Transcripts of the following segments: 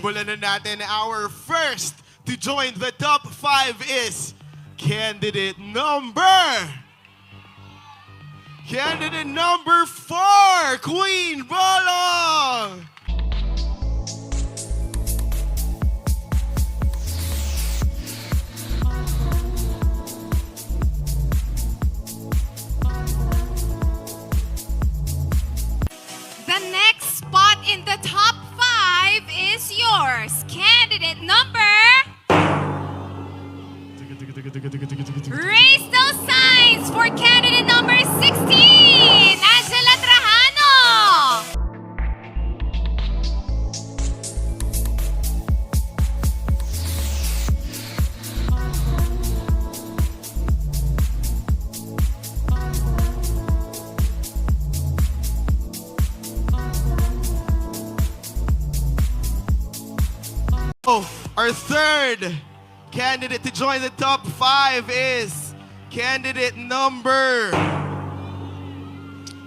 Simulan na natin. Our first to join the top 5 is candidate number 4, Queen Bolong! The next spot in the top 5 is yours. Candidate number... Raise those signs for candidate number 16, Angela Trajano. Oh, our third candidate to join the top 5 is candidate number...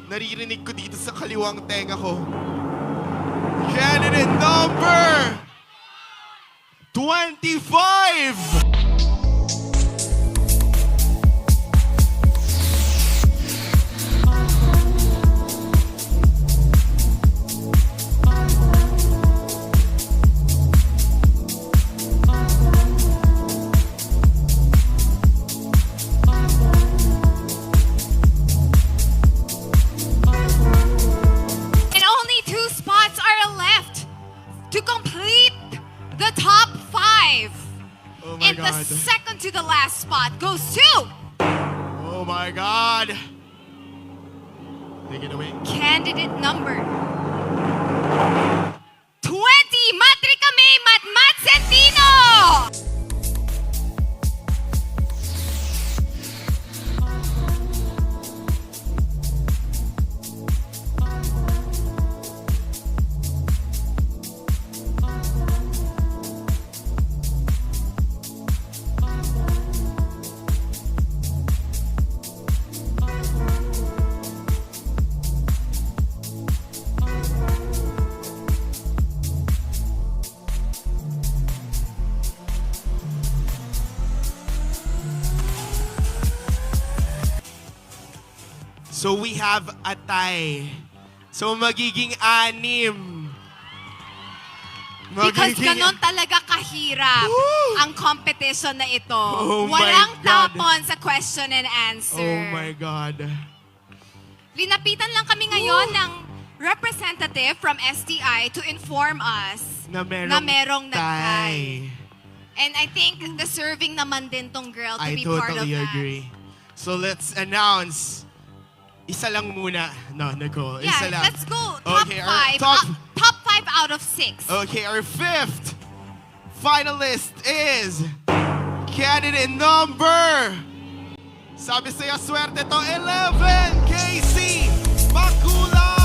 Naririnig ko dito sa kaliwang tenga ko. Candidate number 25! To complete the top 5. Oh my And God. the second to the last spot goes to... Oh my God. Take it away. Candidate number 20, Matrika May Matmat Centino! So we have a tie. So magiging 6. Because ganon talaga kahirap ang competition na ito. Oh my Walang God. tapon sa question and answer. Oh my God. Linapitan lang kami ngayon ng representative from STI to inform us Na na merong tie. nag-tie. And I think deserving naman din tong girl to I be part of totally that. agree. So let's announce. Isa lang muna. No, Nicole. Yeah, Isa lang. let's go. Top Okay, our 5. top- Top 5 out of 6. Okay, our 5th finalist is candidate number... Sabi sa'yo, swerte to, 11, Casey Bakula!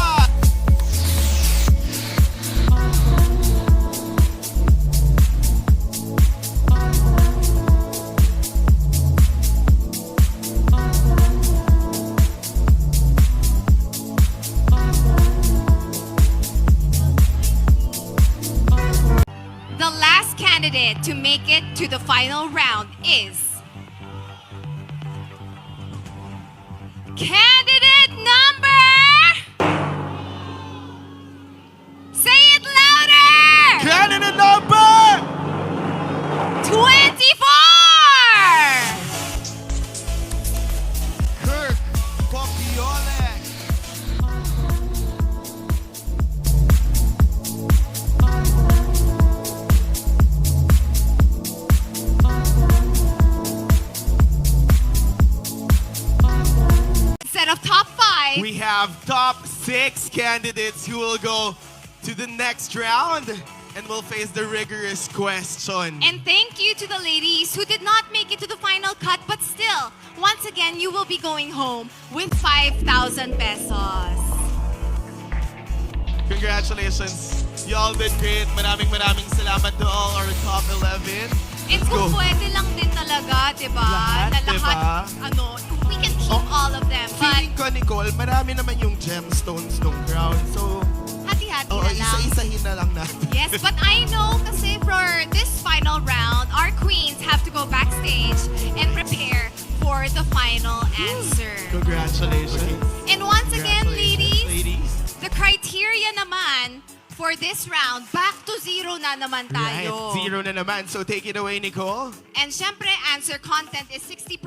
The last candidate to make it to the final round is candidate number... Say it louder! Candidate number... 24! Kirk Popiolek. Instead of top 5, We have top 6 candidates who will go to the next round and will face the rigorous question. and thank you to the ladies who did not make it to the final cut, but still, once again, you will be going home with 5,000 pesos. Congratulations. Y'all did great. Maraming salamat to all our top 11. And Let's kung go. pwede lang din talaga, di ba? Lahat, Na diba? ano, we can keep all of them. But Feeling ko, Nicole, marami naman yung gemstones nung crown. So, hati-hati Oo, na lang. isa-isahin na lang natin. Yes, but I know kasi for this final round, our queens have to go backstage and prepare for the final answer. Congratulations. And once again, Congratulations, ladies, the criteria naman for this round, back to zero na naman Right, tayo. zero na naman. So take it away, Nicole. And syempre, answer content is 60%.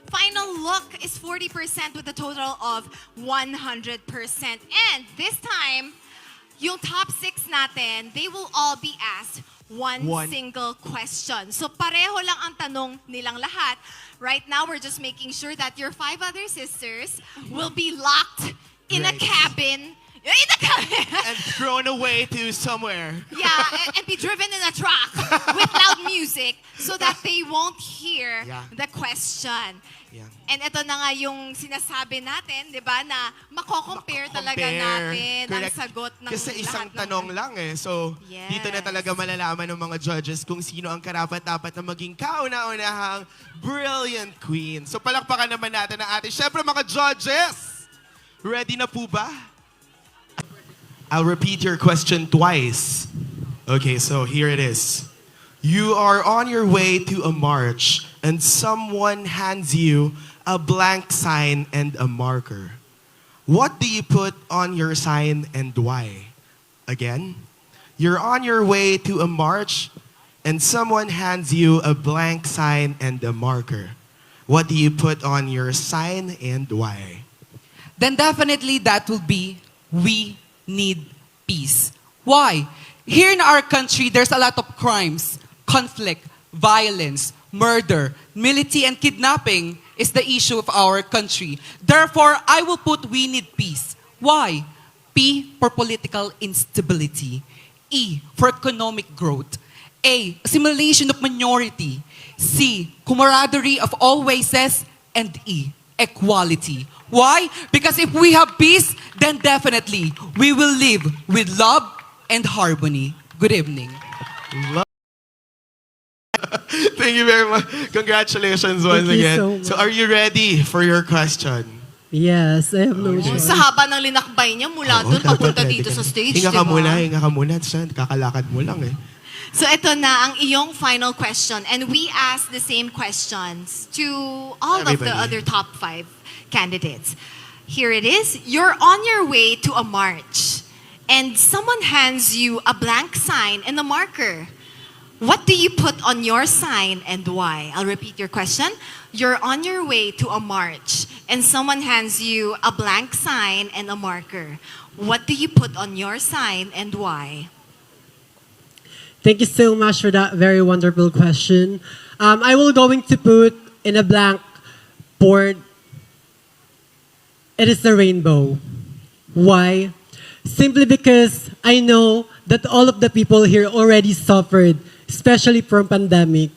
Final look is 40% with a total of 100%. And this time, yung top 6 natin, they will all be asked one single question. So pareho lang ang tanong nilang lahat. Right now, we're just making sure that your 5 other sisters will be locked in a Right. cabin. In a cabin! And thrown away to somewhere. Yeah, and be driven in a truck with loud music so that they won't hear Yeah. the question. Yeah. And ito na nga yung sinasabi natin, di ba, na mako-compare talaga natin ang Correct. sagot ng Kasi isang lahat ng- tanong lang eh. So, Yes. dito na talaga malalaman ng mga judges kung sino ang karapat-dapat na maging kauna-unahang brilliant queen. So, palakpakan naman natin ang ating, syempre mga judges! Ready na po ba? I'll repeat your question twice. Okay, so here it is. You are on your way to a march and someone hands you a blank sign and a marker. What do you put on your sign and why? Again, you're on your way to a march and someone hands you a blank sign and a marker. What do you put on your sign and why? Then definitely that will be we need peace. Why? Here in our country, there's a lot of crimes, conflict, violence, murder, military, and kidnapping is the issue of our country. Therefore, I will put we need peace. Why? P for political instability. E for economic growth. A, assimilation of minority. C, camaraderie of all races. And E, equality. Why? Because if we have peace, then definitely we will live with love and harmony. Good evening. Thank you very much. Congratulations once Thank you again. so much. So are you ready for your question? Yes, I have no choice. Sa haba ng linakbay niya mula doon Oo, papunta dapat dito ready sa ka. stage, Hinga di ka ba? muna, hinga ka muna. Tapos kakalakad mo lang eh. So ito na ang iyong final question, and we ask the same questions to all of the Everybody. other top 5 candidates. Here it is. You're on your way to a march and someone hands you a blank sign and a marker. What do you put on your sign and why? I'll repeat your question. You're on your way to a march and someone hands you a blank sign and a marker. What do you put on your sign and why? Thank you so much for that very wonderful question. I will going to put in a blank board. It is the rainbow. Why? Simply because I know that all of the people here already suffered, especially from pandemic.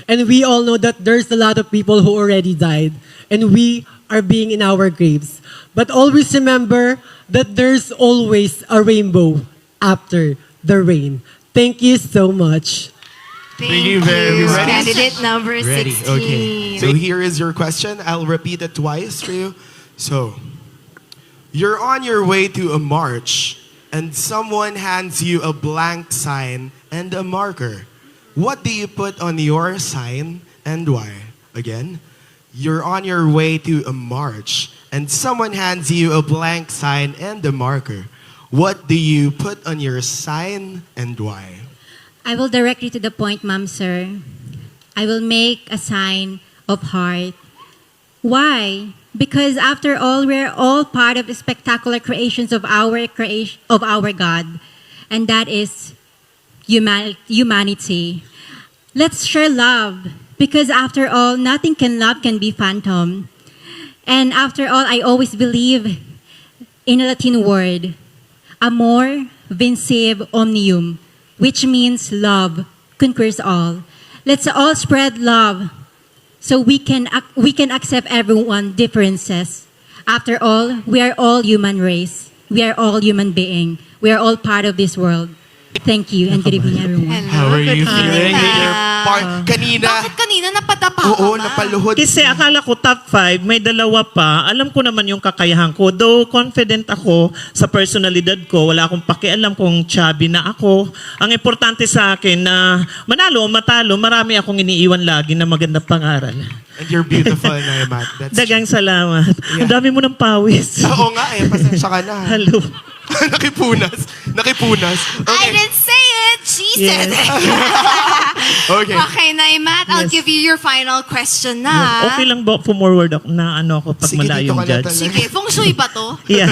And we all know that there's a lot of people who already died. And we are being in our graves. But always remember that there's always a rainbow after the rain. Thank you so much. Thank you very much. Candidate number Ready? 16. Okay. So here is your question. I'll repeat it twice for you. So, you're on your way to a march and someone hands you a blank sign and a marker. What do you put on your sign and why? Again, you're on your way to a march and someone hands you a blank sign and a marker. What do you put on your sign and why? I will directly to the point, ma'am, sir. I will make a sign of heart. Why? Because after all, we're all part of the spectacular creations of our God, and that is humanity. Let's share love, because after all, nothing can be phantom. And after all, I always believe in a Latin word, amor vincit omnium, which means love conquers all. Let's all spread love so we can accept everyone differences. After all, we are all human race. We are all human being. We are all part of this world. Thank you and good evening, everyone. How are you good feeling? evening, Your ma'am. part kanina. Bakit kanina napadapa Oo, mama. napaluhod. Kasi akala ko top 5, may dalawa pa. Alam ko naman yung kakayahan ko. Though confident ako sa personalidad ko, wala akong pakialam kung chubby na ako. Ang importante sa akin na manalo o matalo, marami akong iniiwan lagi na magandang pangaral. And you're beautiful, Naimat. That's Dagang salamat. Ang dami mo ng pawis. Oo nga eh, pasensya ka na. Hello. Nakipunas. Nakipunas. I Okay. didn't say it. She said Yes. it. Okay. Okay, Naimat, I'll Yes. give you your final question na. Okay lang ba forward ako na ano ako pag Sige, dito malayong ka na judge? talaga. Sige, feng shui ba to? Yeah.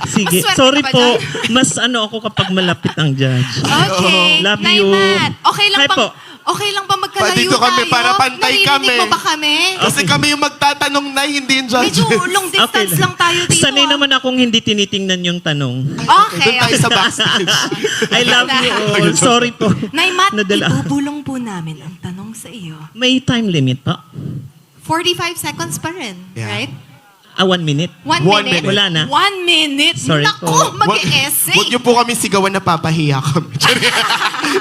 Sige. Maswerte Sorry ka ba po. dyan? Mas ano ako kapag malapit ang judge. Okay. Love you. Naimat, okay lang Hi bang, po. okay lang ba magkalayo Dito kami tayo? para pantay Naririnig kami. mo ba kami? Kasi kami yung magtatanong na hindi yung judges. Medyo long distance lang tayo dito. Sanay naman akong hindi tinitingnan yung tanong. Okay. Doon tayo sa backstage. I love you all. Sorry po. Naimat, Nadala. ibubulong po namin ang tanong sa iyo. May time limit pa? 45 seconds pa rin, Yeah. right? 1 minute? 1 1 minute. minute. Wala na. 1 minute. Sorry Naku, po. mag-essay. Huwag niyo po kami sigawan na papahiya kami.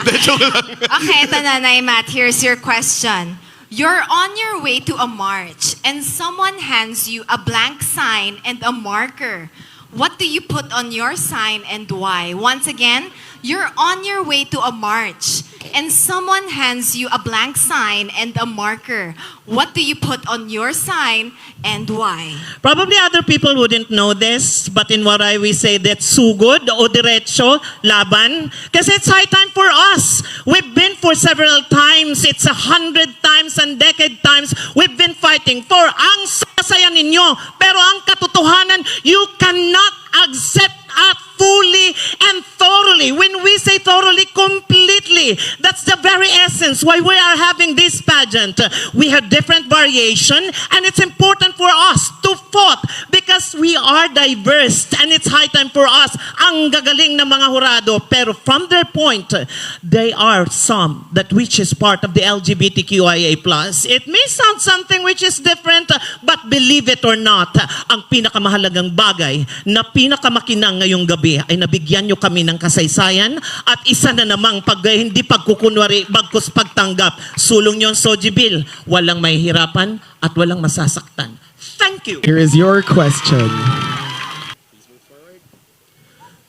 De, joke lang. Okay, ito na, Naimat. Here's your question. You're on your way to a march and someone hands you a blank sign and a marker. What do you put on your sign and why? Once again, you're on your way to a march and someone hands you a blank sign and a marker. What do you put on your sign and why? Probably other people wouldn't know this, but in Waray we say that sugod o diretso, laban. Kasi it's high time for us. We've been for several times. It's 100 times and decade times we've been fighting for ang sasaya ninyo. Pero ang katotohanan, you cannot accept us fully and thoroughly. When we say thoroughly, completely. That's the very essence why we are having this pageant. We have different variation and it's important for us to vote because we are diverse and it's high time for us. Ang gagaling ng mga hurado. Pero from their point, they are some that which is part of the LGBTQIA+. It may sound something which is different, but believe it or not, ang pinakamahalagang bagay na pinakamakinang ngayong gabi ay nabigyan nyo kami ng kasaysayan at isa na namang hindi pagkukunwari, bagkus pagtanggap. Sulong nyo ang Soji Bill. Walang mahihirapan at walang masasaktan. Thank you. Here is your question.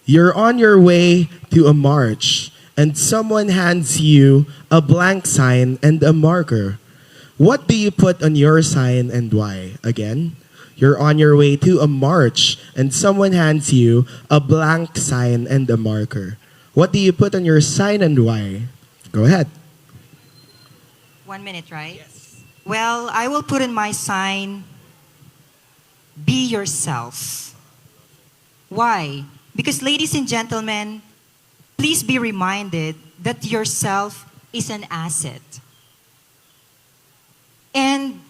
You're on your way to a march and someone hands you a blank sign and a marker. What do you put on your sign and why? Again, you're on your way to a march and someone hands you a blank sign and a marker. What do you put on your sign and why? Go ahead. 1 minute, right? Yes. Well, I will put in my sign, be yourself. Why? Because, ladies and gentlemen, please be reminded that yourself is an asset. And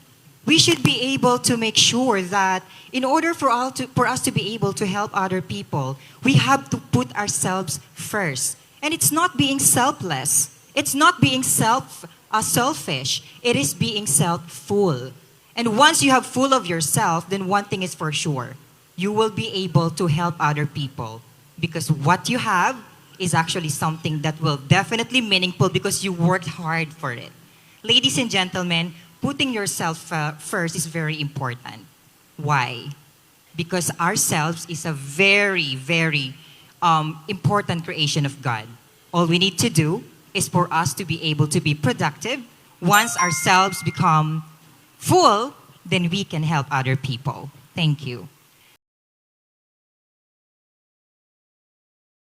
we should be able to make sure that in order for us to be able to help other people, we have to put ourselves first. And it's not being selfless. It's not being selfish. It is being self-full. And once you have full of yourself, then one thing is for sure. You will be able to help other people. Because what you have is actually something that will definitely meaningful because you worked hard for it. Ladies and gentlemen, putting yourself first is very important. Why? Because ourselves is a very, very important creation of God. All we need to do is for us to be able to be productive. Once ourselves become full, then we can help other people. Thank you.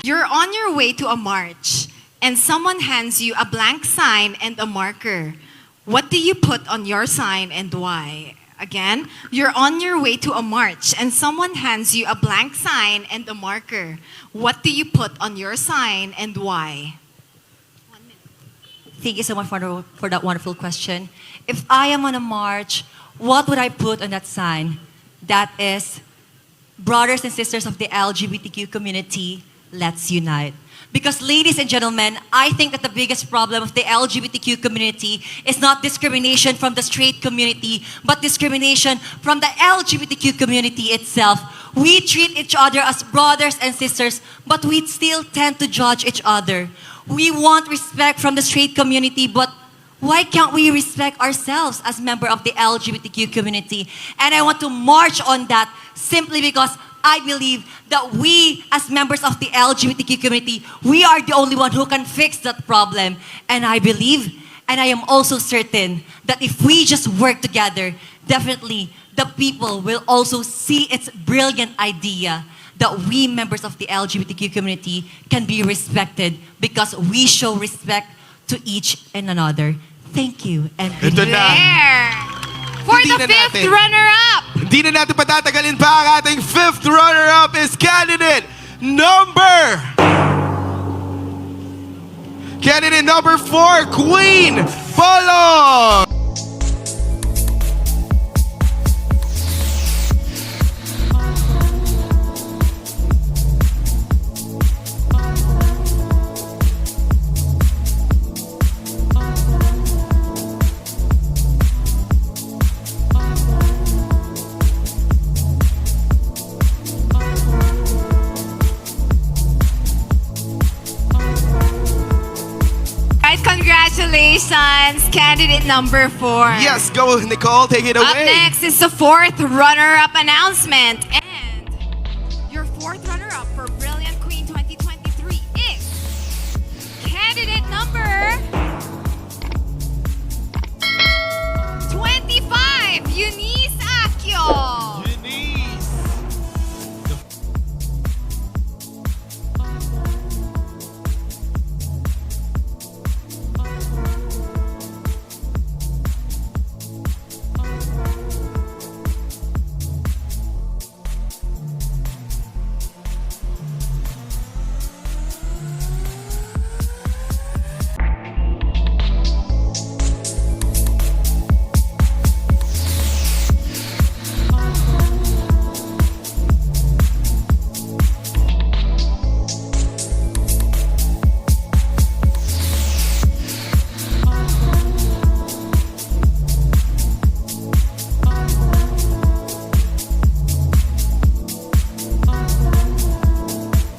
You're on your way to a march and someone hands you a blank sign and a marker. What do you put on your sign and why? Again, you're on your way to a march and someone hands you a blank sign and a marker. What do you put on your sign and why? Thank you so much for that wonderful question. If I am on a march, what would I put on that sign? That is, brothers and sisters of the LGBTQ community, let's unite. Because ladies and gentlemen, I think that the biggest problem of the LGBTQ community is not discrimination from the straight community, but discrimination from the LGBTQ community itself. We treat each other as brothers and sisters, but we still tend to judge each other. We want respect from the straight community, but why can't we respect ourselves as member of the LGBTQ community? And I want to march on that simply because I believe that we as members of the LGBTQ community, we are the only one who can fix that problem. And I believe, and I am also certain, that if we just work together, definitely the people will also see its brilliant idea that we members of the LGBTQ community can be respected because we show respect to each and another. Thank you. And good Ito na. There. For Hindi the na fifth natin. runner-up. Hindi na natin patatagalin pa ang ating fifth runner-up is candidate number 4, Queen Polo. Guys, congratulations, candidate number 4. Yes, go Nicole, take it away. Up next is the fourth runner-up announcement. And your fourth runner-up for Brilliant Queen 2023 is candidate number 25, Eunice Accio. Eunice.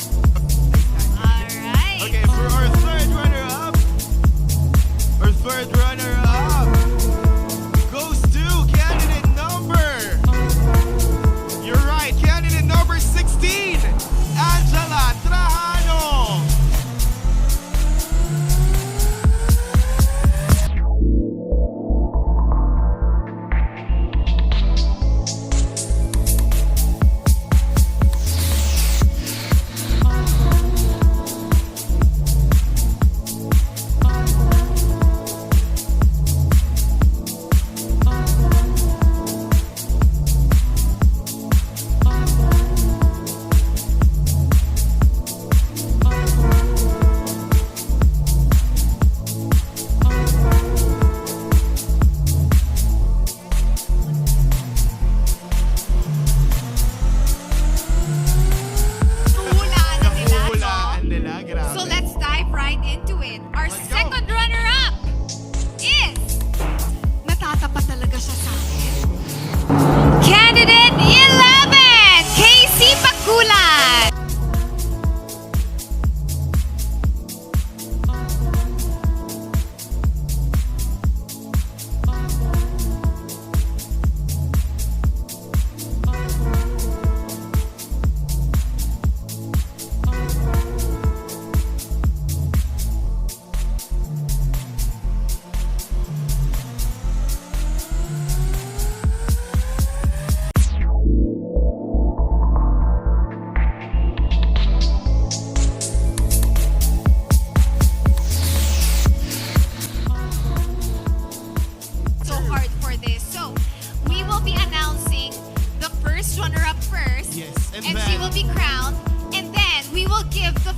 All right. Okay, for our third runner-up goes to candidate number. You're right, candidate number 16, Angela Trajano. Nahulaan na nila. Nahulaan nila, grabe. So let's dive right into it. Our second runner-up is, natatapat talaga siya sa akin, candidate 11, Casey Pakulan. So hard for this. So we will be announcing the first runner-up first. Yes, and she then- will be crowned. And then we will give the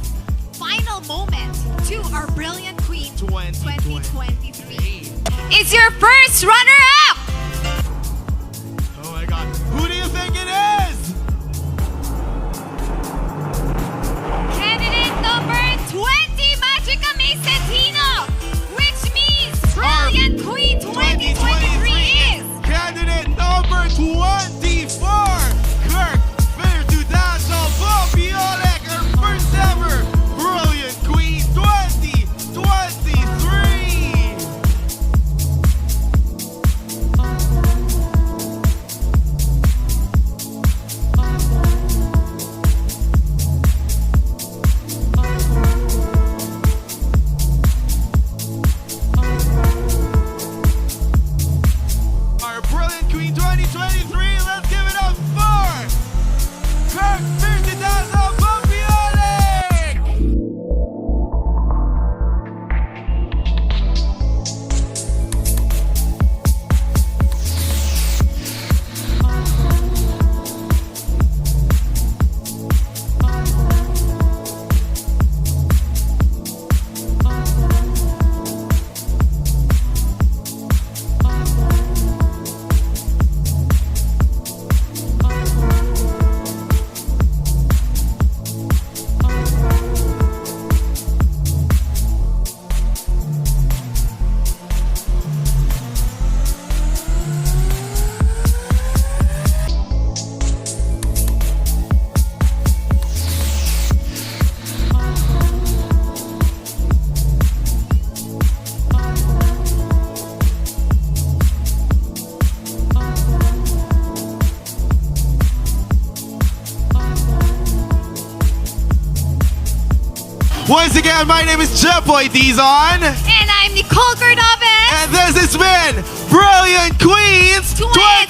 final moment to our Brilliant Queen 2023. It's your first runner-up! Oh my God, who do you think it is? Candidate number 20, Magica Macetino, which means Brilliant Queen 2023 is Candidate number 24, Kirk Verdudazo Bobiolek, our first ever Brilliant Queen 2023. Once again, my name is Jepoy Dizon. And I'm Nicole Cordovez. And this has been Brilliant Queens 2023!